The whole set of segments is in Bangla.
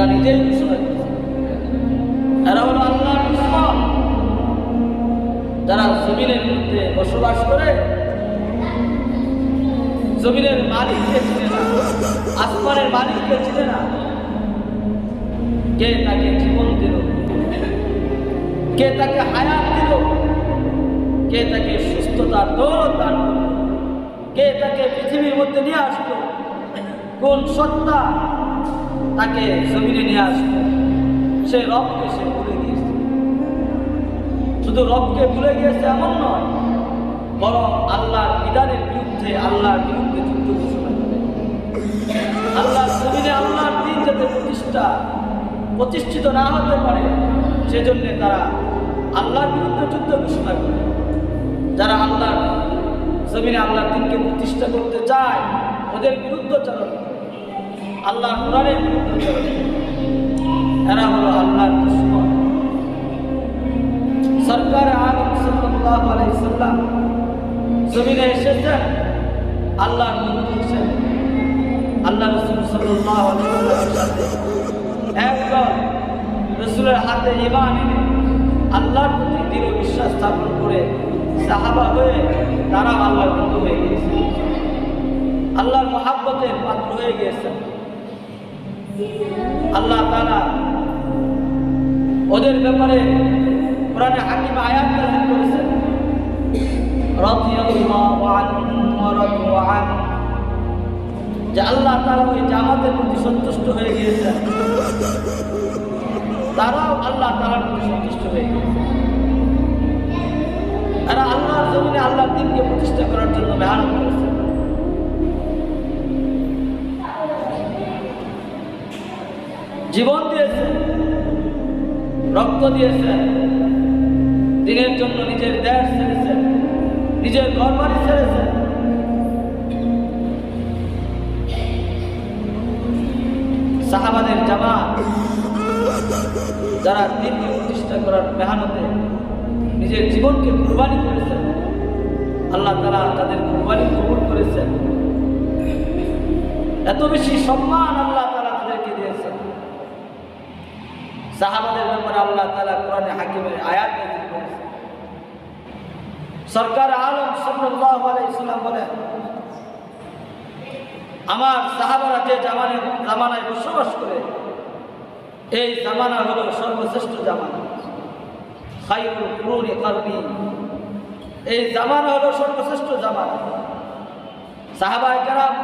আল্লাহ নিজেই ঘোষণা করেছেন এরা হলো আল্লাহর দুশমন, যারা জমিনের মধ্যে বসবাস করে জমিনের মালিককে চিনে না, আসমানের মালিককে চিনে না। কে তাকে জীবন দিল, কে তাকে হায়াত দিল, কে তাকে সুস্থতার দৌলত দান করল, কে তাকে পৃথিবীর মধ্যে নিয়ে আসলো, কোন সত্তা তাকে জমিনে নিয়ে আসলো, সে রবকে সে ভুলে গিয়েছে। শুধু রবকে ভুলে গিয়েছে এমন নয়, বরং আল্লাহর বিধানের বিরুদ্ধে, আল্লাহর বিরুদ্ধে যুদ্ধ ঘোষণা করে। আল্লাহর জমিনে আল্লাহর দিন যাতে প্রতিষ্ঠিত না হতে পারে, সেজন্য তারা আল্লাহর বিরুদ্ধে যুদ্ধ ঘোষণা করে। যারা আল্লাহর জমিনে আল্লাহর দিনকে প্রতিষ্ঠা করতে চায়, ওদের বিরুদ্ধচারণ, আল্লাহর কোরআনের বিরুদ্ধচারণ, এরা হলো আল্লাহর দুশমন। সরকার আলম সাল্লাল্লাহু আলাইহি সাল্লাম জমিনে এসেছেন আল্লাহর নবী হিসেবে। আল্লাহ রাসূল সাল্লাল্লাহু আলাইহি ওয়াসাল্লামের সাথে একদল রাসূলের হাতে ঈমান এনে আল্লাহর প্রতি দৃঢ় বিশ্বাস স্থাপন করে সাহাবা হয়ে তারা আল্লাহর বন্ধু হয়ে গিয়েছে, আল্লাহর মহাব্বতের পাত্র হয়ে গিয়েছেন। আল্লাহ তাআলা ওদের ব্যাপারে কোরআনে হাকিম আয়াত নাযিল করেছেন, রাদিয়াল্লাহু আনহু ওয়া রাদু আনহু, যে আল্লাহ তাআলা ওই জামাতের প্রতি সন্তুষ্ট হয়ে গিয়েছেন, তারাও আল্লাহ তাআলার প্রতি সন্তুষ্ট হয়ে গিয়েছে। তারা আল্লাহর জমিনে আল্লাহর দ্বীনকে প্রতিষ্ঠা করার জন্য মেহনত করেছে। জীবন দিয়েছে, রক্ত দিয়েছে, দিনের জন্য নিজের দেশ ছেড়েছে, নিজের ঘর বাড়ি ছেড়েছে। সাহাবাদের জামাত যারা দ্বীনকে প্রতিষ্ঠা করার মেহনতে নিজের জীবনকে কুরবানি করেছেন, আল্লাহ তাআলা তাদের কুরবানি কবুল করেছেন। এত বেশি সম্মান আল্লাহ তাআলা তাদেরকে দিয়েছেন। সাহাবাদের ব্যাপারে আল্লাহ তাআলা কোরআনে হাকিমের আয়াত নাযিল করেছেন। সরকার আলম সাল্লাল্লাহু আলাইহি সাল্লাম বলেন, আমার সাহাবারা যে জামানায় বসবাস করে, এই জামানা হলো সর্বশ্রেষ্ঠ জামানা। খায়রুল কুরুনি কারনি, এই জামানা হলো সর্বশ্রেষ্ঠ জামানা। সাহাবায়ে কেরাম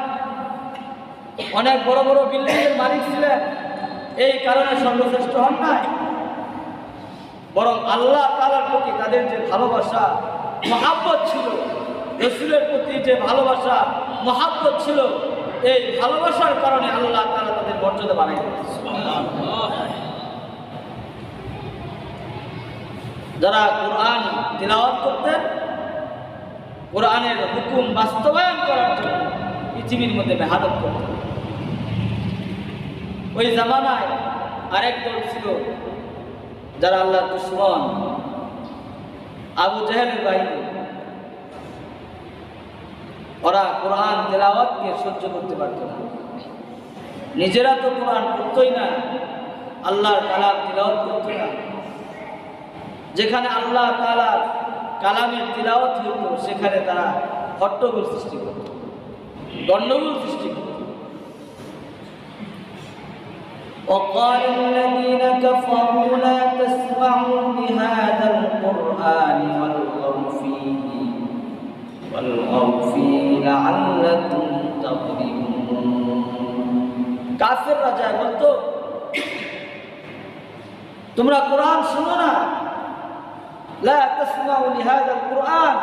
অনেক বড় বড় বিল্ডিং এর মালিক ছিলেন, এই কারণে সর্বশ্রেষ্ঠ হন নাই, বরং আল্লাহ তাআলার প্রতি তাদের যে ভালোবাসা মহাব্বত ছিল, রাসূলের প্রতি যে ভালোবাসা মহাব্বত ছিল, এই ভালোবাসার কারণে আল্লাহ তাআলা তাদের মর্যাদা বাড়াই দিয়েছেন। সুবহানাল্লাহ। যারা কোরআন তিলাওয়াত করতেন, কোরআনের হুকুম বাস্তবায়ন করার জন্য পৃথিবীর মধ্যে মেহনত করতেন, ওই জামানায় আরেক দল ছিল যারা আল্লাহর দুশমন, আবু জাহেলের বাহিনী। ওরা কোরআন তেলাওয়াতকে সহ্য করতে পারত না, নিজেরা তো কোরআন পড়তই না, আল্লাহর কালাম তিলাওয়াত করত না। যেখানে আল্লাহ তাআলার কালামের তিলাওয়াত হতো, সেখানে তারা হট্টগোল সৃষ্টি করত, গন্ডগোল সৃষ্টি করত। وقال الذين كفروا لا تسمعوا بهذا القرآن والغوا فيه لعلكم تغلبون। কাফের রাজা বলতো, তোমরা কোরআন শুনো না, লা তাসমাউ লিহাযাল কুরআন,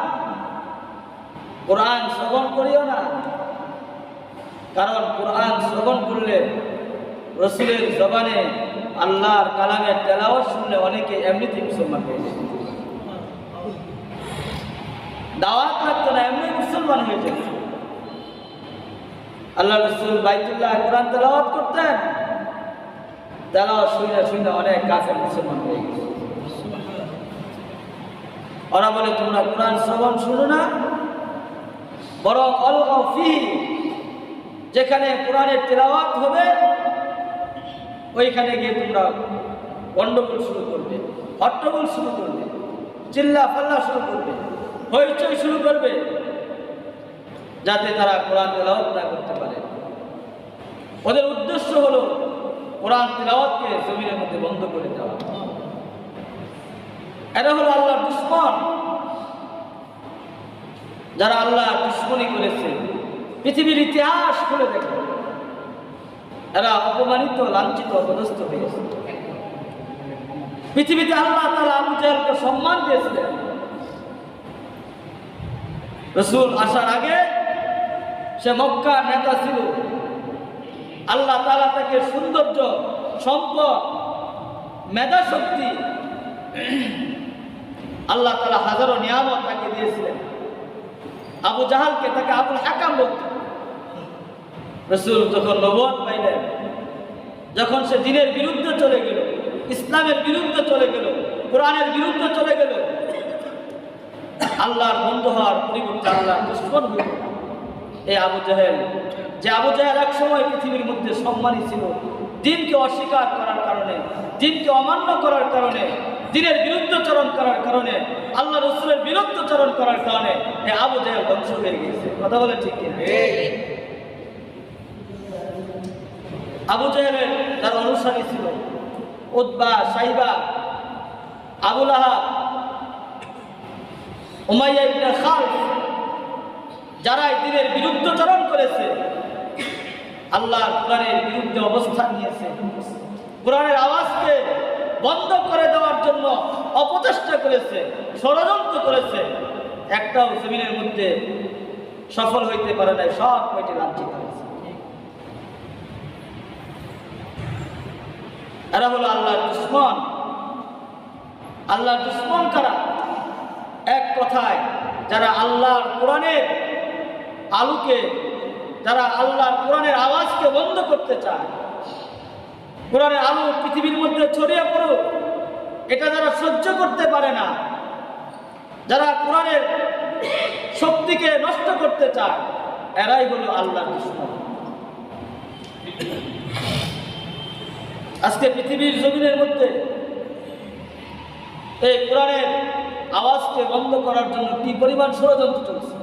কোরআন শ্রবণ করিও না, কারণ কোরআন শ্রবণ করলে রাসূলের জবানে আল্লাহর কালামের তেলাওয়াত শুনলে অনেকে এমনিতেই মুসলমান হয়ে যায়, দাওয়াত লাগতো না, এমনি মুসলমান হয়ে যায়। আল্লাহ রাসূল বাইতুল্লাহ কোরআন তেলাওয়াত করতেন, তেলাওয়াত শুনে অনেক কাফের মুসলমান হয়ে গেছে। ওরা বলে, তোমরা কোরআন শ্রবণ শুনো না, বরং অলগাও ফিহি, যেখানে কোরআনের তেলাওয়াত হবে ওইখানে গিয়ে তোমরা গন্ডগোল শুরু করবে, হট্টগোল শুরু করবে, চিল্লা ফাল্লা শুরু করবে, হইচই শুরু করবে, যাতে তারা কোরআন তেলাওয়াত না করতে পারে। ওদের উদ্দেশ্য হলো কোরআন তেলাওয়াতকে জমিনের মধ্যে বন্ধ করে দেওয়া। এরা হলো আল্লাহর দুশমন, যারা আল্লাহর দুশমনি করেছে। পৃথিবীর ইতিহাস খুলে দেখো, এরা অপমানিত, লাঞ্ছিত, অপদস্থ হয়েছে। পৃথিবীতে আল্লাহ তাআলা আবু জাহেলকে সম্মান দিয়েছিলেন। রাসূল আসার আগে সে মক্কার নেতা ছিল। আল্লাহ তাআলা তাকে সৌন্দর্য, সম্পদ, মেধা শক্তি, আল্লাহ তাআলা হাজারো নিয়ামত তাকে দিয়েছিলেন। আবু জাহালকে তাকে আবুল হাকাম বলতেন। রাসূল যখন নবুয়ত পাইলেন, যখন সে দ্বীনের বিরুদ্ধে চলে গেল, ইসলামের বিরুদ্ধে চলে গেল, কোরআনের বিরুদ্ধে চলে গেল, আল্লাহর বন্ধু হওয়ার পরিবর্তে আল্লাহর দুশমন হইল। এই আবু জাহেল, যে আবু জাহেল এক সময় পৃথিবীর মধ্যে সম্মানী ছিল, দ্বীনকে অস্বীকার করার কারণে, দ্বীনকে অমান্য করার কারণে, দ্বীনের বিরুদ্ধচরণ করার কারণে, আল্লাহ রাসূলের বিরুদ্ধচরণ করার কারণে এই আবু জাহেল ধ্বংস হয়ে গেছে। কথা বলে ঠিক কিনা? আবু জাহেলের যারা অনুসারী ছিল, উতবা, সাইবা, আবু লাহাব, উমাইয়া ইবনে খালদ, যারা এই দ্বীনের বিরুদ্ধচরণ করেছে, আল্লাহর কোরআনের বিরুদ্ধে অবস্থান নিয়েছে, কোরআনের আওয়াজকে বন্ধ করে দেওয়ার জন্য অপচেষ্টা করেছে, ষড়যন্ত্র করেছে, একটাও জমিনের মধ্যে সফল হইতে পারে নাই, সব কয়টি লাঞ্ছিত হয়েছে। এরা হলো আল্লাহর দুশমন। আল্লাহর দুশমন কারা? এক কথায় যারা আল্লাহর কোরআনের আলোকে, যারা আল্লাহর কোরআনের আওয়াজকে বন্ধ করতে চায়, কোরআনের আলো পৃথিবীর মধ্যে ছড়িয়ে পড়ুক, এটা যারা সহ্য করতে পারে না, যারা কোরআনের শক্তিকে নষ্ট করতে চায়, এরাই হলো আল্লাহর দুশমন। আজকে পৃথিবীর জমিনের মধ্যে এই কোরআনের আওয়াজকে বন্ধ করার জন্য কি পরিমাণ ষড়যন্ত্র চলছে।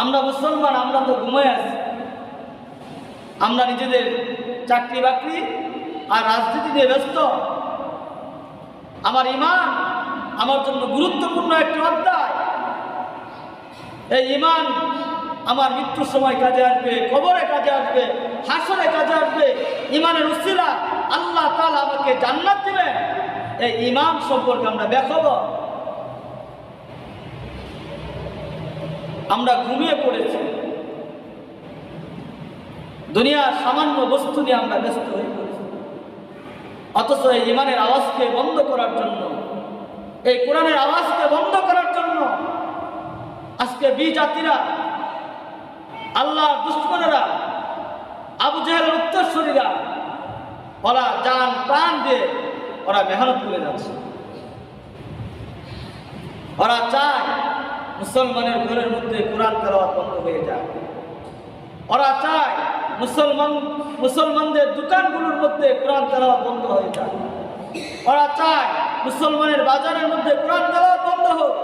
আমরা মুসলমান, আমরা তো ঘুমায় আছি, আমরা নিজেদের চাকরি বাকরি আর রাজনীতি নিয়ে ব্যস্ত। আমার ঈমান আমার জন্য গুরুত্বপূর্ণ একটি অধ্যায়। এই ঈমান আমার মৃত্যুর সময় কাজে আসবে, কবরে কাজে আসবে, হাসরে কাজে আসবে। ঈমানের উসিলা আল্লাহ তাআলা আমাকে জান্নাত দিবেন। এই ঈমান সম্পর্কে আমরা বেখবর, আমরা ঘুমিয়ে পড়েছি। দুনিয়ার সামান্য বস্তু নিয়ে আমরা ব্যস্ত হয়ে পড়েছি। অথচ এই ঈমানের আওয়াজকে বন্ধ করার জন্য, এই কোরআনের আওয়াজকে বন্ধ করার জন্য আজকে বিজাতিরা, আল্লাহর দুশমনেরা, আবু জাহেলের উত্তরসূরিরা, ওরা জান প্রাণ দিয়ে ওরা মেহনত করে যাচ্ছে। ওরা চায় মুসলমানের ঘরের মধ্যে কোরআন তেলাওয়াত বন্ধ হয়ে যায়। ওরা চায় মুসলমানদের দোকানগুলোর মধ্যে কোরআন তেলাওয়াত বন্ধ হয়ে যায়। ওরা চায় মুসলমানের বাজারের মধ্যে কোরআন তেলাওয়াত বন্ধ হোক।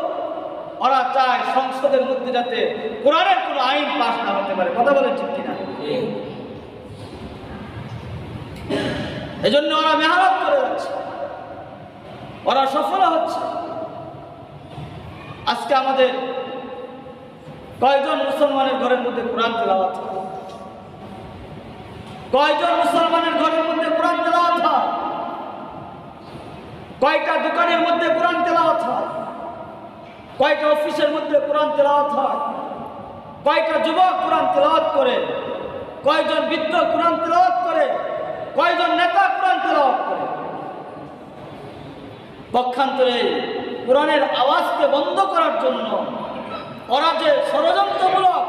ওরা চায় সংসদের মধ্যে যাতে কোরআনের কোনো আইন পাস না হতে পারে। কথা বলেন ঠিক কিনা? এজন্য ওরা মেহনত করে যাচ্ছে, ওরা সফল হচ্ছে। আজকে আমাদের কয়জন মুসলমানের ঘরের মধ্যে কোরআন তেলাওয়াত হয়? কয়জন মুসলমানের ঘরের মধ্যে কোরআন তেলাওয়াত হয়? কয়টা দোকানের মধ্যে কোরআন তেলাওয়াত হয়? কয়টা অফিসের মধ্যে কোরআন তেলাওয়াত হয়? কয়টা যুবক কোরআন তেলাওয়াত করে? কয়জন বৃদ্ধ কোরআন তেলাওয়াত করে? কয়জন নেতা কোরআন তেলাওয়াত করে? পক্ষান্তরে কোরআনের আওয়াজকে বন্ধ করার জন্য ওরা যে ষড়যন্ত্রমূলক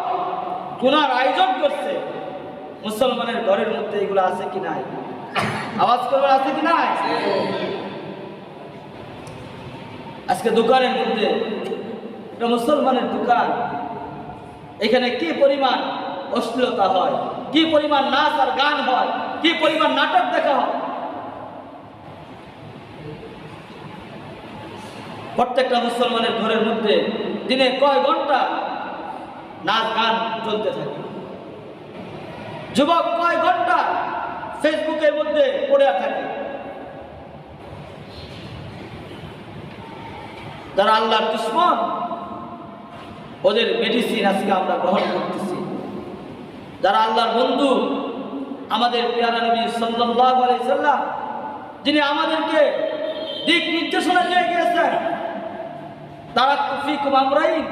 গুনার আয়োজন করছে, মুসলমানের ঘরের মধ্যে এগুলো আছে কি নাই? আওয়াজ করবার আছে কি নাই? আজকে দোকানের মধ্যে, এটা মুসলমানের দোকান, এখানে কি পরিমাণ অশ্লীলতা হয়, কি পরিমাণ নাচ আর গান হয়, কি পরিমাণ নাটক দেখা হয়। প্রত্যেকটা মুসলমানের ঘরের মধ্যে দিনে কয় ঘন্টা নাচ গান চলতে থাকে, যুবক কয় ঘন্টা ফেসবুকের মধ্যে পড়ে থাকে। যারা আল্লাহর দুশমন, ওদের মেডিসিন আজকে আমরা গ্রহণ করতেছি। যারা আল্লাহর বন্ধু, আমাদের প্রিয় নবী সাল্লাল্লাহু আলাইহি সাল্লাম, যিনি আমাদেরকে দিক নির্দেশনা দিয়ে গিয়েছেন, তারাক্তু ফীকুম আমরাইন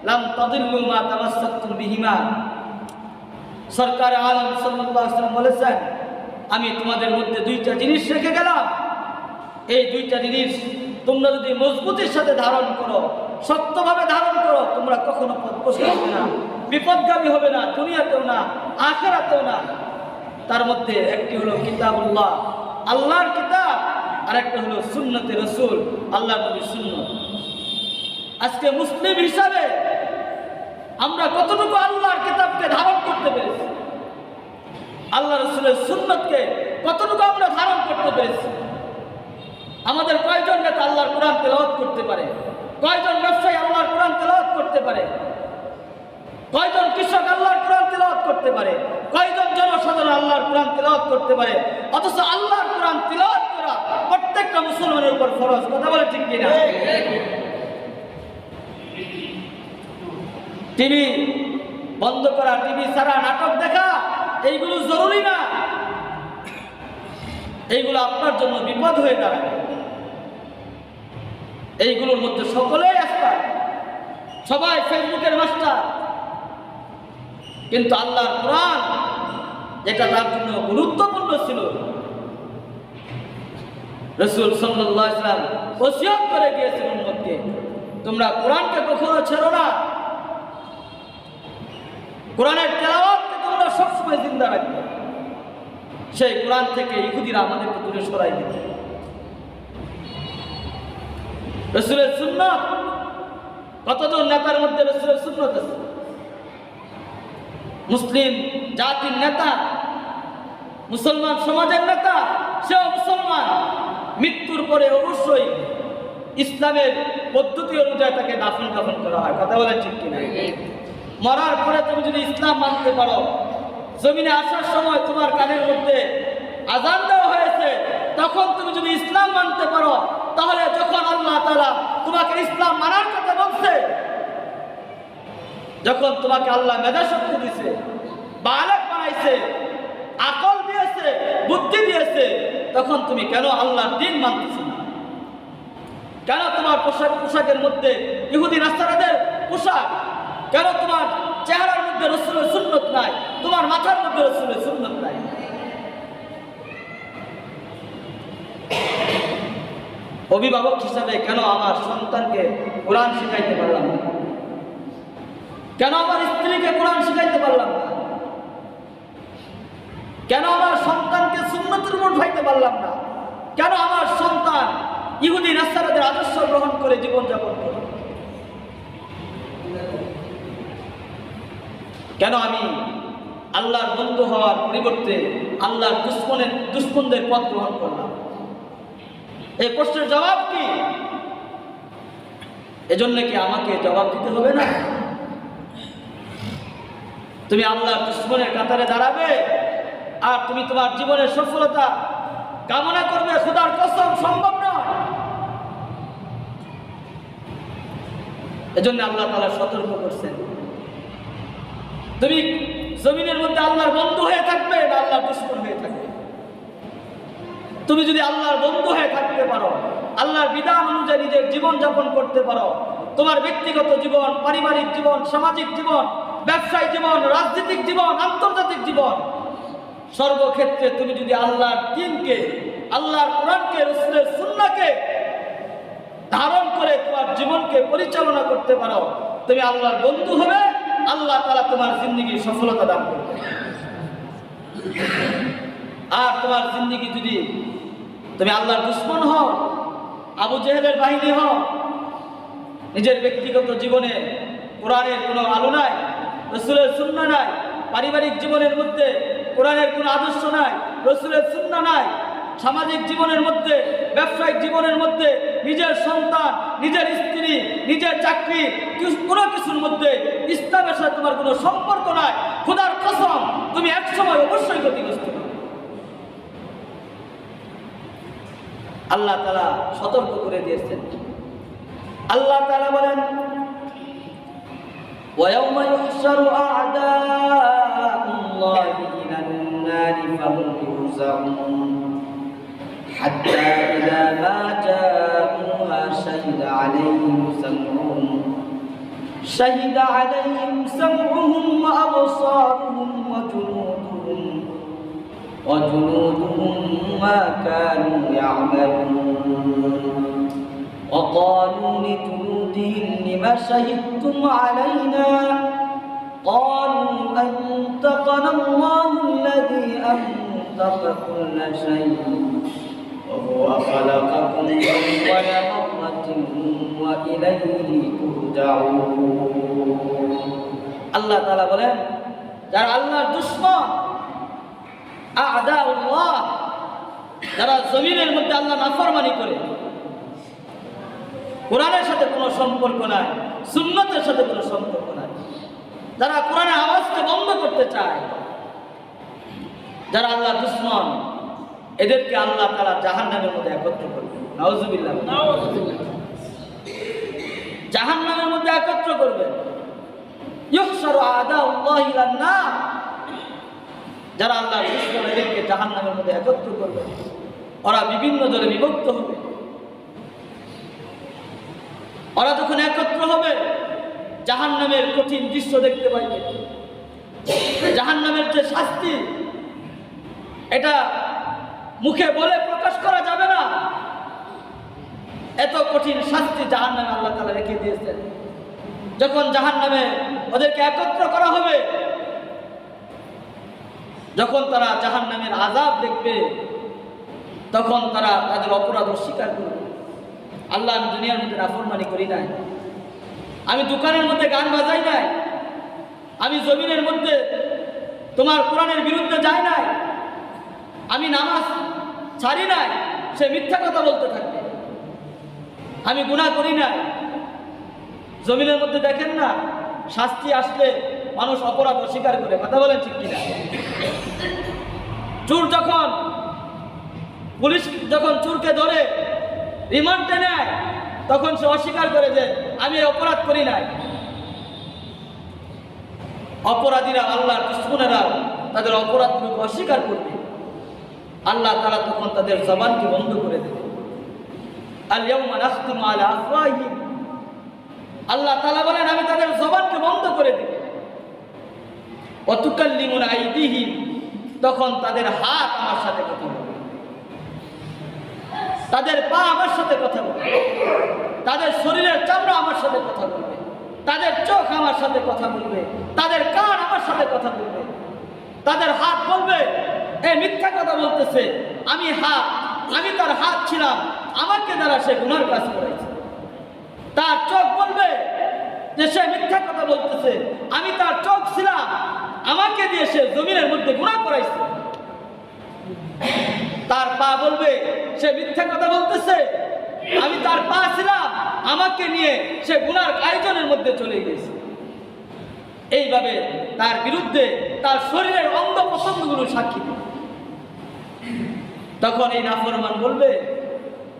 লাম তাদিল্লু মা তামাসসাকতুম বিহিমা। সরকার আলম সাল্লাল্লাহু আলাইহি ওয়াসাল্লাম বলেছেন, আমি তোমাদের মধ্যে দুইটা জিনিস রেখে গেলাম, এই দুইটা জিনিস তোমরা যদি মজবুতির সাথে ধারণ করো, শক্তভাবে ধারণ করো, তোমরা কখনো পথভ্রষ্ট হবে না, বিপদগামী হবে না, দুনিয়াতেও না আখিরাতেও না। তার মধ্যে একটি হলো কিতাবুল্লাহ, আল্লাহর কিতাব, আর একটা হলো সুন্নতে রাসূল, আল্লাহর নবীর সুন্নাত। আজকে মুসলিম হিসাবে আমরা কতটুকু আল্লাহর কিতাবকে ধারণ করতে পেরেছি, আল্লাহ রাসূলের সুন্নাতকে কতটুকু আমরা ধারণ করতে পেরেছি? আমাদের কয়জন নেতা আল্লাহর কোরআন তেলাওয়াত করতে পারে? কয়জন ব্যবসায়ী আল্লাহর কোরআন তেলাওয়াত করতে পারে? কয়জন কৃষক আল্লাহর কোরআন তেলাওয়াত করতে পারে? কয়জন জনসাধারণ আল্লাহর কোরআন তেলাওয়াত করতে পারে? অথচ আল্লাহর কোরআন তেলাওয়াত করা প্রত্যেকটা মুসলমানের উপর ফরজ। কথা বলে ঠিক কিনা? টিভি বন্ধ করা, টিভি ছাড়া নাটক দেখা, এইগুলো জরুরি না। এইগুলো আপনার জন্য বিপদ হয়ে দাঁড়ায়। এইগুলোর মধ্যে সকলেই এক্সপার্ট, সবাই ফেসবুকের মাস্টার, কিন্তু আল্লাহর কোরআন যেটা তার জন্য গুরুত্বপূর্ণ ছিল, রাসূল সাল্লাল্লাহু আলাইহি ওয়াসাল্লাম ওসিয়ত করে গিয়েছেন উম্মতকে, তোমরা কোরআনকে কখনো ছেড়ো না, কোরআনের তেলাওয়াতকে তোমরা সবসময় জিন্দা রাখবে। সেই কোরআন থেকে ইহুদিরা আমাদেরকে দূরে সরাই দিবে। রাসূলের সুন্নাত, কতজন নেতার মধ্যে রাসূলের সুন্নাত আছে? মুসলিম জাতির নেতা, মুসলমান সমাজের নেতা, সেও মুসলমান, মৃত্যুর পরে অবশ্যই ইসলামের পদ্ধতি অনুযায়ী তাকে দাফন কাফন করা হয়। কথা বলে ঠিক কিনা? মরার পরে তুমি যদি ইসলাম মানতে পারো, জমিনে আসার সময় তোমার কানের মধ্যে আযান দেওয়া হয়েছে, তখন তুমি যদি ইসলাম মানতে পারো, তাহলে যখন আল্লাহ তাআলা তোমাকে ইসলাম মানার কথা বলছে, যখন তোমাকে আল্লাহ মেধা শক্তি দিয়েছে, বালেগ বানাইছে, আকল দিয়েছে, বুদ্ধি দিয়েছে, তখন তুমি কেন আল্লাহর দ্বীন মানতেছ না? কেন তোমার পোশাকের মধ্যে ইহুদি নাসারাদের পোশাক? কেন তোমার চেহারার মধ্যে রাসূলের সুন্নাত নাই? তোমার মাথার মধ্যে রাসূলের সুন্নাত নাই? অভিভাবক হিসাবে কেন আমার সন্তানকে কোরআন শিখাইতে পারলাম না? কেন আমার স্ত্রীকে কোরআন শিখাইতে পারলাম না? কেন আমার সন্তানকে সুন্নতের উপর উঠাইতে পারলাম না? কেন আমার সন্তান ইহুদি নাসারাদের আদর্শ গ্রহণ করে জীবনযাপন করে? কেন আমি আল্লাহর বন্ধু হওয়ার পরিবর্তে আল্লাহর দুশমনদের পথ গ্রহণ করলাম? এই প্রশ্নের জবাব কি? এজন্য কি আমাকে জবাব দিতে হবে না? তুমি আল্লাহর দুশমনের কাতারে দাঁড়াবে আর তুমি তোমার জীবনের সফলতা কামনা করবে, খোদার কসম সম্ভব নয়। এজন্য আল্লাহ তাআলা সতর্ক করছেন, তুমি জমিনের মধ্যে আল্লাহর বন্ধু হয়ে থাকবে না আল্লাহর দুশমন হয়ে থাকবে। তুমি যদি আল্লাহর বন্ধু হয়ে থাকতে পারো, আল্লাহর বিধান অনুযায়ী নিজের জীবন যাপন করতে পারো, তোমার ব্যক্তিগত জীবন, পারিবারিক জীবন, সামাজিক জীবন, ব্যবসায়িক জীবন, রাজনৈতিক জীবন, আন্তর্জাতিক জীবন, সর্বক্ষেত্রে তুমি যদি আল্লাহর দ্বীনকে, আল্লাহর কোরআনকে, রাসূলের সুন্নাহকে ধারণ করে তোমার জীবনকে পরিচালনা করতে পারো, তুমি আল্লাহর বন্ধু হবে, আল্লাহ তাআলা তোমার জিন্দেগির সফলতা দান করবে। আর তোমার জিন্দেগি যদি তুমি আল্লাহর দুশমন হও, আবু জেহেলের বাহিনী হও, নিজের ব্যক্তিগত জীবনে কোরআনের কোনো আলো নাই, রাসূলের সুন্নাহ নাই, পারিবারিক জীবনের মধ্যে কোরআনের কোনো আদর্শ নাই, রাসূলের সুন্নাহ নাই, সামাজিক জীবনের মধ্যে, ব্যবসায়িক জীবনের মধ্যে, নিজের সন্তান, নিজের স্ত্রী, নিজের চাকরি, কোনো কিছুর মধ্যে ইসলামের সাথে তোমার কোনো সম্পর্ক নাই, খোদার কসম তুমি একসময় অবশ্যই ক্ষতিগ্রস্ত হবে। আল্লাহ তাআলা সতর্ক করে দিয়েছেন। আল্লাহ তাআলা বলেন, وَيَوْمَ يُحْشَرُ أَعْدَاءُ اللَّهِ إِلَى النَّارِ فَهُمْ يُوزَعُونَ حَتَّى إِذَا مَا جَاءُوهَا شَهِدَ عَلَيْهِمْ سَمْعُهُمْ وَأَبْصَارُهُمْ وَجُلُودُهُمْ مَا كَانُوا يَعْمَلُونَ وقالوا لجلودهم لم شهدتم علينا قالوا أنطقنا الله الذي أنطق كل شيء وهو خلقكم أول مرة وإليه ترجعون। আল্লাহ তাআলা বলেন, যারা আল্লাহর দুশমন, আ'দাউল্লাহ, যারা জমিনের মধ্যে আল্লাহ নাফরমানি করে, কোরআনের সাথে কোনো সম্পর্ক নাই, সুন্নতের সাথে কোনো সম্পর্ক নাই, যারা কোরআনের আওয়াজকে বন্ধ করতে চায়, যারা আল্লাহ দুশমন, এদেরকে আল্লাহ তাআলা জাহান্নামের মধ্যে একত্র করবে। নাউজুবিল্লাহ, জাহান্নামের মধ্যে একত্র করবে। ইউহশারু আ'দাউল্লাহি ইলান নার, যারা আল্লাহর দুশমন, এদেরকে জাহান্নামের মধ্যে একত্র করবে। ওরা বিভিন্ন দলে বিভক্ত হবে। ওরা যখন একত্র হবে, জাহান্নামের কঠিন দৃশ্য দেখতে পাইবে। জাহান্নামের যে শাস্তি, এটা মুখে বলে প্রকাশ করা যাবে না। এত কঠিন শাস্তি জাহান্নামে আল্লাহ তাআলা রেখে দিয়েছেন। যখন জাহান্নামে ওদেরকে একত্র করা হবে, যখন তারা জাহান্নামের আযাব দেখবে, তখন তারা তাদের অপরাধ অস্বীকার করবে। আল্লাহ, আমি দুনিয়ার মধ্যে নাফরমানি করি নাই, আমি দোকানের মধ্যে গান বাজাই নাই, আমি জমিনের মধ্যে তোমার কোরআনের বিরুদ্ধে যাই নাই, আমি নামাজ ছাড়ি নাই, সে মিথ্যা কথা বলতে থাকবে। আমি গুনাহ করি নাই। জমিনের মধ্যে দেখেন না, শাস্তি আসলে মানুষ অপরাধ অস্বীকার করে, কথা বলেন ঠিক কিনা? চোর যখন, পুলিশ যখন চোরকে ধরে রিমান্ডে নেয়, তখন সে অস্বীকার করে যে আমি অপরাধ করি নাই। অপরাধীরা, আল্লাহর দুশমনেরা তাদের অপরাধগুলোকে অস্বীকার করবে। আল্লাহ তাআলা তখন তাদের জবানকে বন্ধ করে দেবে। আল ইয়াউমা নাখতিমু আলা আফওয়াহিহিম, আল্লাহ তাআলা বলেন, আমি তাদের জবানকে বন্ধ করে দেব। ওয়া তুকাল্লিমুনা আইদিহিম, তখন তাদের হাত আমার সাথে কথা বলবে, তাদের পা আমার সাথে কথা বলবে, তাদের শরীরের চামড়া আমার সাথে কথা বলবে, তাদের চোখ আমার সাথে কথা বলবে, তাদের কান আমার সাথে কথা বলবে, তাদের হাত বলবে এই মিথ্যা কথা বলতেছে, আমি তার হাত ছিলাম, আমাকে দ্বারা সে গুনার কাজ করেছে। তার চোখ বলবে যে সে মিথ্যা কথা বলতেছে, আমি তার চোখ ছিলাম, আমাকে দিয়ে সে জমিনের মধ্যে গুনাহ করাইছে। তার পা বলবে সে মিথ্যা কথা বলতেছে, আমি তার পা ছিলাম, আমাকে নিয়ে সে গুনার আয়োজনের মধ্যে চলে গেছে। এইভাবে তার বিরুদ্ধে তার শরীরের অঙ্গ প্রত্যঙ্গগুলো সাক্ষী দেবে। তখন এই নাফরমান বলবে,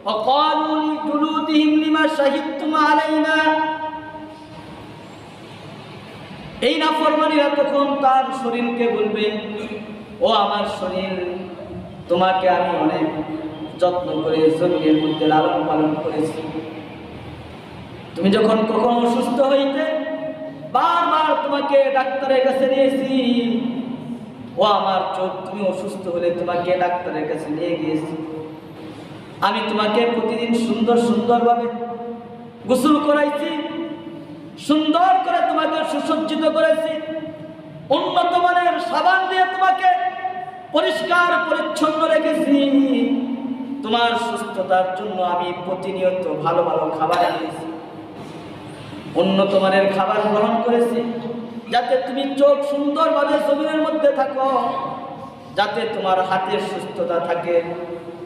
ওয়াকালু লিজুলুদিহিম লিমা শাহিদতুম আলাইনা, এই নাফরমানীরা তখন তার শরীরকে বলবে, ও আমার শরীর, তোমাকে আমি অনেক যত্ন করে জমিনের মধ্যে লালন পালন করেছি। তুমি যখন কখনো অসুস্থ হইতে বারবার তোমাকে ডাক্তারের কাছে নিয়েছি। ও আমার চোখ, তুমি অসুস্থ হলে তোমাকে ডাক্তারের কাছে নিয়ে গিয়েছি। আমি তোমাকে প্রতিদিন সুন্দরভাবে গোসল করাইছি, সুন্দর করে তোমাকে সুসজ্জিত করেছি, উন্নত মানের সাবান দিয়ে তোমাকে পরিষ্কার পরিচ্ছন্ন রেখেছি। তোমার সুস্থতার জন্য আমি প্রতিনিয়ত ভালো ভালো খাবার দিয়েছি, উন্নত মানের খাবার গ্রহণ করেছি, যাতে তুমি চোখ সুন্দরভাবে জমিনের মধ্যে থাকো। যাতে তোমার হাতের সুস্থতা থাকে।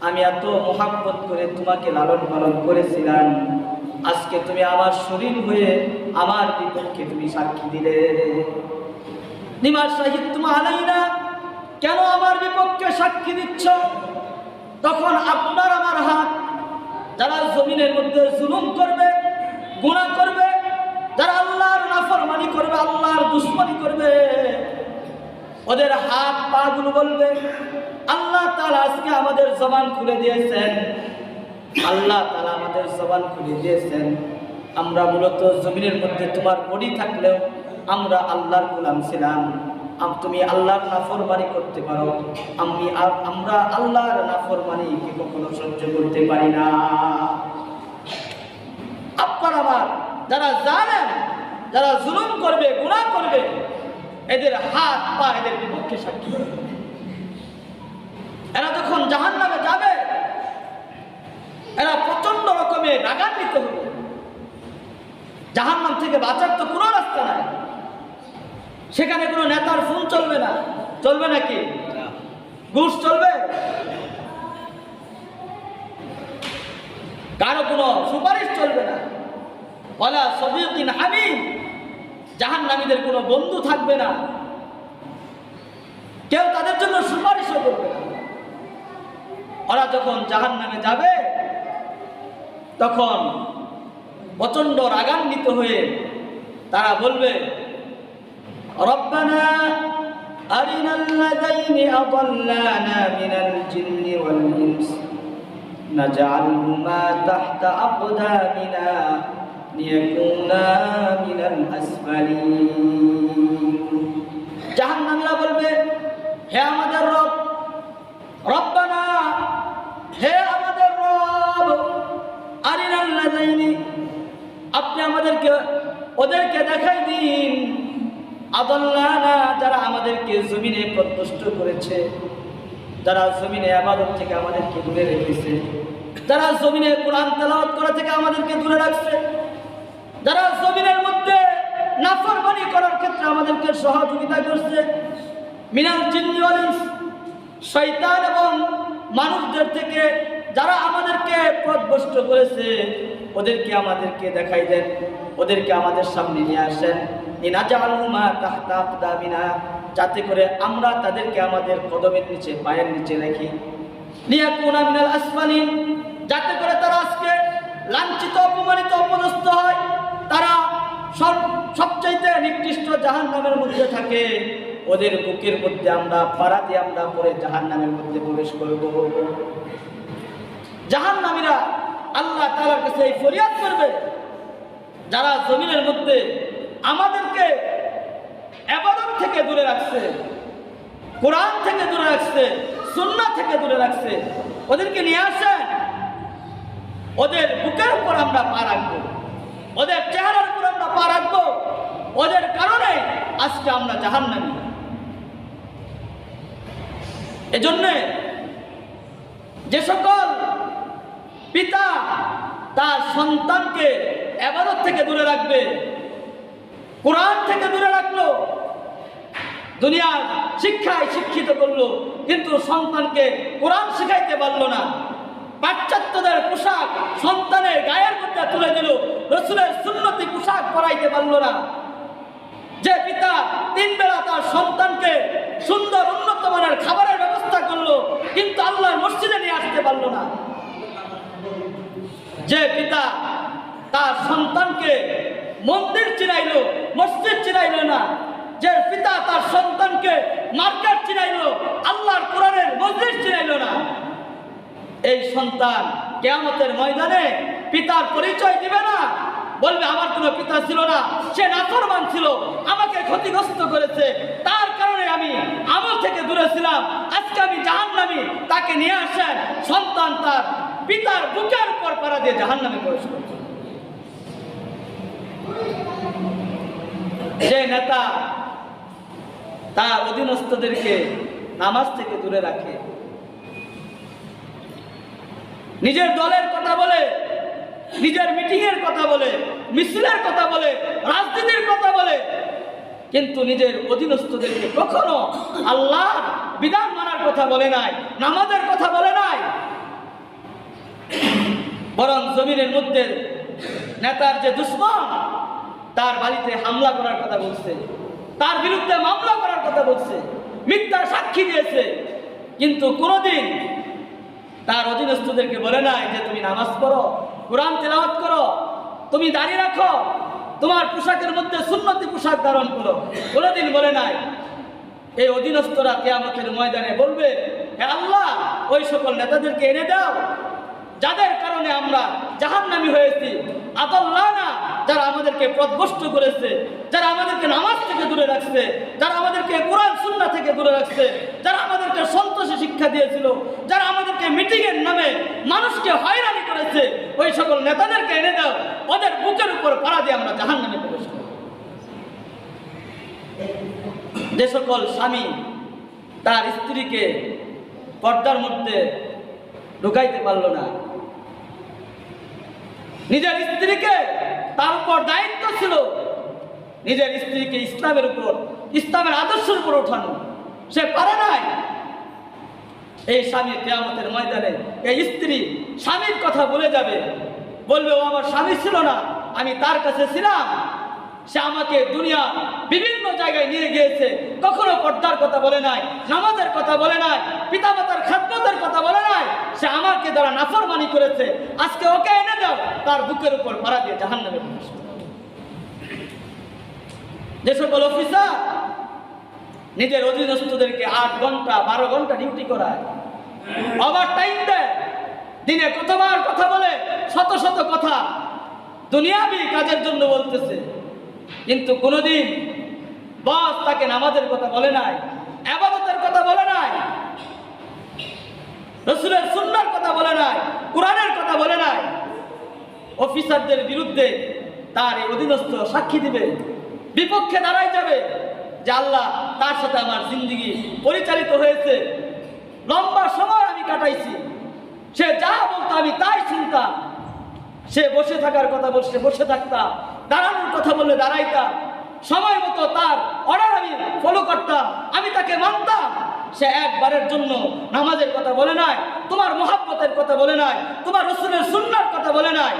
আমি এত মোহাব্বত করে তোমাকে লালন পালন করেছিলাম, আজকে তুমি আমার শরীর হয়ে আমার বিপক্ষে তুমি সাক্ষী দিলে। লিমা শাহিদতুম আলাইনা, কেন আমার বিপক্ষে সাক্ষী দিচ্ছ? তখন আপনার আমার হাত, যারা জমিনের মধ্যে জুলুম করবে, গুনাহ করবে, যারা আল্লাহর নাফরমানি করবে, আল্লাহর দুশমনি করবে, ওদের হাত পা গুলো বলবে। আল্লাহ তাআলা আজকে আমাদের জবান খুলে দিয়েছেন, আল্লাহ তাআলা আমাদের জবান খুলে দিয়েছেন। আমরা মূলত জমিনের মধ্যে তোমার বডি থাকলেও আমরা আল্লাহর গোলাম ছিলাম। তুমি আল্লাহর নাফরমানি করতে পারো, আমরা আল্লাহর নাফরমানিকে কখনো সহ্য করতে পারি না। আপনার আমার যারা জানেন, যারা জুলুম করবে, গুনাহ করবে, এদের হাত পা এদের বিপক্ষে সাক্ষী। এরা যখন জাহান্নামে যাবে, এরা প্রচন্ড রকমের রাগান্বিত হবে। জাহান্নাম থেকে বাঁচার তো কোনো রাস্তা নাই। সেখানে কোনো নেতার ফোন চলবে না, চলবে নাকি? ঘুষ চলবে? কারো কোনো সুপারিশ চলবে না। ওয়ালা সাদিকিন হামিম, জাহান্নামীদের কোনো বন্ধু থাকবে না, কেউ তাদের জন্য সুপারিশও করবে না। ওরা যখন জাহান্নামে যাবে তখন প্রচন্ড রাগান্বিত হয়ে তারা বলবে, রব্বানা আরিনাল্লাযাইনি আযাল্লানা মিনাল জিন্নি ওয়াল ইনস নাজআলহুমা তাহতা আকদামিনা লিয়াকুনা মিনাল আসফালিন। জাহান্নামীরা বলবে, হে আমাদের রব, রব্বানা, হে আমাদের রব, আরিনাল্লাযাইনি, আপনি আমাদেরকে ওদেরকে দেখাই দিন, আযাল্লানা, যারা আমাদেরকে জমিনে পথভ্রষ্ট করেছে, যারা জমিনে ইবাদত থেকে আমাদেরকে দূরে রেখেছে, যারা জমিনে কোরআন তেলাওয়াত করা থেকে আমাদেরকে দূরে রাখছে, যারা জমিনের মধ্যে নাফরমানি করার ক্ষেত্রে আমাদেরকে সহযোগিতা করছে, মিনাল জিন্নি ওয়াল ইনস, শয়তান এবং মানুষদের থেকে যারা আমাদেরকে পথভ্রষ্ট করেছে, ওদেরকে আমাদেরকে দেখাই দেন, ওদেরকে আমাদের সামনে নিয়ে আসেন। ইনাজআলহুমা তাহতা আকদামিনা, যাতে করে আমরা তাদেরকে আমাদের কদমের নিচে, পায়ের নিচে রাখি। লিয়াকুনা মিনাল আসফালিন, যাতে করে তারা আজকে লাঞ্ছিত, অপমানিত, অপদস্থ হয়, তারা সবচাইতে নিকৃষ্ট জাহান্নামের মধ্যে থাকে। ওদের বুকের মধ্যে আমরা পাড়া দিয়ে আমরা পরে জাহান্নামের মধ্যে প্রবেশ করব। জাহান্নামীরা আল্লাহ তাআলার কাছে এই ফরিয়াদ করবে, যারা জমিনের মধ্যে আমাদেরকে ইবাদত থেকে দূরে রাখছে, কোরআন থেকে দূরে রাখছে, সুন্নাহ থেকে দূরে রাখছে, ওদেরকে নিয়ে আসেন, ওদের বুকের উপর আমরা পা রাখবো, ওদের চেহারার উপর আমরা পা রাখবো। ওদের কারণে আজকে আমরা জাহান্নামী। এজন্যে যে সকল পিতা তার সন্তানকে ইবাদত থেকে দূরে রাখবে, কোরআন থেকে দূরে রাখলো, দুনিয়ার শিক্ষায় শিক্ষিত করলো, কিন্তু সন্তানকে কোরআন শিখাইতে পারলো না, পাশ্চাত্যদের পোশাক সন্তানের গায়ের মধ্যে তুলে দিল, রাসূলের সুন্নতি পোশাক পরাইতে পারলো না, যে পিতা 3 বেলা তার সন্তানকে সুন্দর উন্নত মানের খাবারের ব্যবস্থা করলো, কিন্তু আল্লাহর মসজিদে নিয়ে আসতে পারলো না, যে পিতা তার সন্তানকে মন্দির চিনাইলো, মসজিদ চিনাইলো না, যে পিতা তার সন্তানকে মার্কেট চিনাইলো, আল্লাহর কোরআনের মসজিদ চিনাইলো না, এই সন্তান কিয়ামতের ময়দানে পিতার পরিচয় দিবে না, বলবে আমার কোনো পিতা ছিল না, সে নাফরমান ছিল, আমাকে ক্ষতিগ্রস্ত করেছে, তার কারণে আমি আমল থেকে দূরে ছিলাম, আজকে আমি জাহান্নামী। তাকে নিয়ে আসেন, সন্তান তার পিতার বুকের উপর পাড়া দিয়ে জাহান্নামে প্রবেশ করছে। যে নেতা তার অধীনস্থদেরকে নামাজ থেকে দূরে রাখে, নিজের দলের কথা বলে, নিজের মিটিং এর কথা বলে, মিছিলের কথা বলে, রাজনীতির কথা বলে, কিন্তু নিজের অধীনস্থদেরকে কখনো আল্লাহর বিধান মানার কথা বলে নাই, নামাজের কথা বলে নাই, বরং জমিনের মধ্যে নেতার যে দুশ্মন তার বাড়িতে হামলা করার কথা বলছে, তার বিরুদ্ধে মামলা করার কথা বলছে, মিথ্যার সাক্ষী দিয়েছে। কিন্তু কোনোদিন তার অধীনস্থদেরকে বলে নাই যে তুমি নামাজ পড়ো, কোরআন তেলাওয়াত করো, তুমি দাঁড়িয়ে রাখো, তোমার পোশাকের মধ্যে সুন্নতি পোশাক ধারণ করো, কোনোদিন বলে নাই। এই অধীনস্থরা কিয়ামতের ময়দানে বলবে, হে আল্লাহ, ওই সকল নেতাদেরকে এনে দাও যাদের কারণে আমরা জাহান্নামী হয়েছি, আদাল্লানা, যারা আমাদেরকে পথভ্রষ্ট করেছে, যারা আমাদেরকে নামাজ থেকে দূরে রাখছে, যারা আমাদেরকে কোরআন সুন্নাহ থেকে দূরে রাখছে, যারা আমাদেরকে সন্তোষী শিক্ষা দিয়েছিল, যারা আমাদেরকে মিটিংয়ের নামে মানুষকে হয়রানি করেছে, ওই সকল নেতাদেরকে এনে দাও, ওদের বুকের উপর পাড়া দিয়ে আমরা জাহান্নামে প্রবেশ করব। যে সকল স্বামী তার স্ত্রীকে পর্দার মধ্যে ঢুকাইতে পারলো না, নিজের স্ত্রীকে, তার উপর দায়িত্ব ছিল নিজের স্ত্রীকে ইসলামের উপর, ইসলামের আদর্শের উপর ওঠানো, সে পারে নাই। এই স্বামী কিয়ামতের ময়দানে এই স্ত্রী স্বামীর কথা বলে যাবে, বলবে ও আমার স্বামী ছিল না, আমি তার কাছে ছিলাম, সে আমাকে দুনিয়া বিভিন্ন জায়গায় নিয়ে গিয়েছে, কখনো পর্দার কথা বলে নাই, নামাজের কথা বলে নাই, পিতামাতার খেদমতের কথা বলে নাই, সে আমাকে দ্বারা নাফরমানি করেছে, আজকে ওকে এনে দাও, তার বুকের উপর পাড়া দিয়ে জাহান্নামে প্রবেশ করবে। যে সকল অফিসার নিজের অধীনস্থদেরকে 8 ঘন্টা 12 ঘন্টা ডিউটি করায়, ওভার টাইম দেয়, দিনে কতবার কথা বলে, শত শত কথা দুনিয়াবি কাজের জন্য বলতেছে, কিন্তু কোনোদিন বস তাকে নামাজের কথা বলে নাই, ইবাদতের কথা বলে নাই, রাসূলের সুন্নাহর কথা বলে নাই, কোরআনের কথা বলে নাই। অফিসারদের বিরুদ্ধে তার এই অধীনস্থ সাক্ষী দিবে, বিপক্ষে দাঁড়াই যাবে যে আল্লাহ, তার সাথে আমার জিন্দেগি পরিচালিত হয়েছে, লম্বা সময় আমি কাটাইছি, সে যা বলতো আমি তাই শুনতাম, সে বসে থাকার কথা বলছে বসে থাকতাম, দাঁড়ানোর কথা বললে দাঁড়াইতাম, সময় মতো তার অর্ডার আমি ফলো করতাম, আমি তাকে মানতাম। সে একবারের জন্য নামাজের কথা বলে নাই, তোমার মুহাব্বতের কথা বলে নাই, তোমার রাসূলের সুন্নাহর কথা বলে নাই।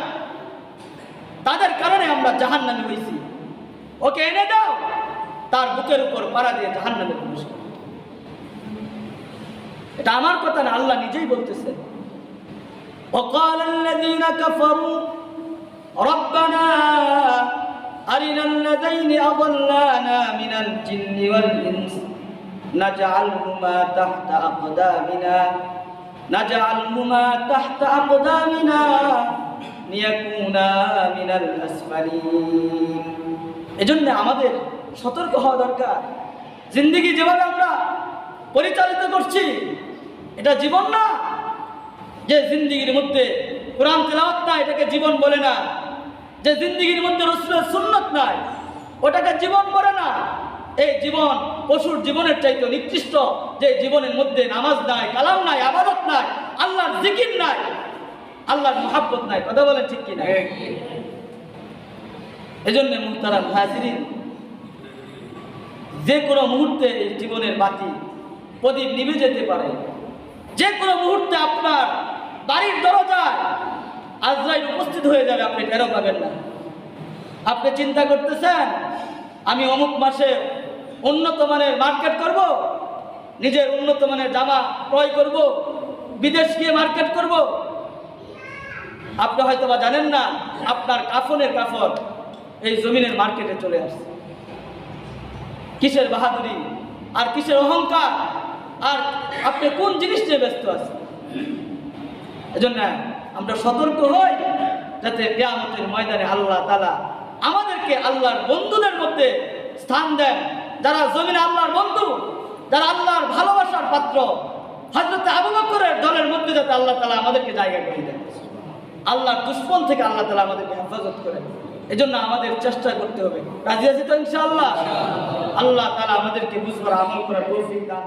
তাদের কারণে আমরা জাহান্নামী হয়েছি, ওকে এনে দাও, তার বুকের উপর পাড়া দিয়ে জাহান্নামে প্রবেশ করবে। এটা আমার কথা না, আল্লাহ নিজেই বলতেছে। وقال الذين كفروا ربنا أرنا الذين أضلانا من الجن والإنس نجعلهما تحت أقدامنا ليكونا من الأسفلين। এজন্য আমাদের সতর্ক হওয়া দরকার। জিন্দেগি যেভাবে আমরা পরিচালিত করছি, এটা জীবন না। যে জিন্দেগির মধ্যে কোরআন তেলাওয়াত নাই, এটাকে জীবন বলে না। যে জিন্দেগির মধ্যে রাসূলের সুন্নাত নাই, ওটাকে জীবন বলে না। এই জীবন পশুর জীবনের চাইতে নিকৃষ্ট। যে জীবনের মধ্যে নামাজ নাই, কালাম নাই, ইবাদত নাই, আল্লাহর জিকির নাই, আল্লাহর মুহাব্বত নাই। কথা বলেন ঠিক কি না? এজন্য মুহতারাম হাজিরিন, যে কোনো মুহূর্তে এই জীবনের বাতি প্রদীপ নিভে যেতে পারে। যে কোনো মুহূর্তে আপনার বাড়ির দরজায় আজরাইল উপস্থিত হয়ে যাবে, আপনি টেরও পাবেন না। আপনি চিন্তা করতেছেন আমি অমুক মাসে উন্নত মানের মার্কেট করব, নিজের উন্নত মানের জামা ক্রয় করব, বিদেশ গিয়ে মার্কেট করব। আপনি হয়তো বা জানেন না আপনার কাফনের কাফন এই জমিনের মার্কেটে চলে আসছে। কিসের বাহাদুরি আর কিসের অহংকার, আর আপনি কোন জিনিস নিয়ে ব্যস্ত আছেন? এজন্য আমরা সতর্ক হই, যাতে কিয়ামতের ময়দানে আল্লাহ তাআলা আমাদেরকে আল্লাহর বন্ধুদের মধ্যে স্থান দেন। যারা জমিনে আল্লাহর বন্ধু, যারা আল্লাহর ভালোবাসার পাত্র, হযরত আবু বকরের দলের মধ্যে যাতে আল্লাহ তাআলা আমাদেরকে জায়গা করে দেন। আল্লাহর দুশমন থেকে আল্লাহ তাআলা আমাদেরকে হেফাজত করেন। এজন্য আমাদের চেষ্টা করতে হবে। রাজি আছি তো ইনশাআল্লাহ? আল্লাহ তাআলা আমাদেরকে বুঝবার, আমল করার তৌফিক দান।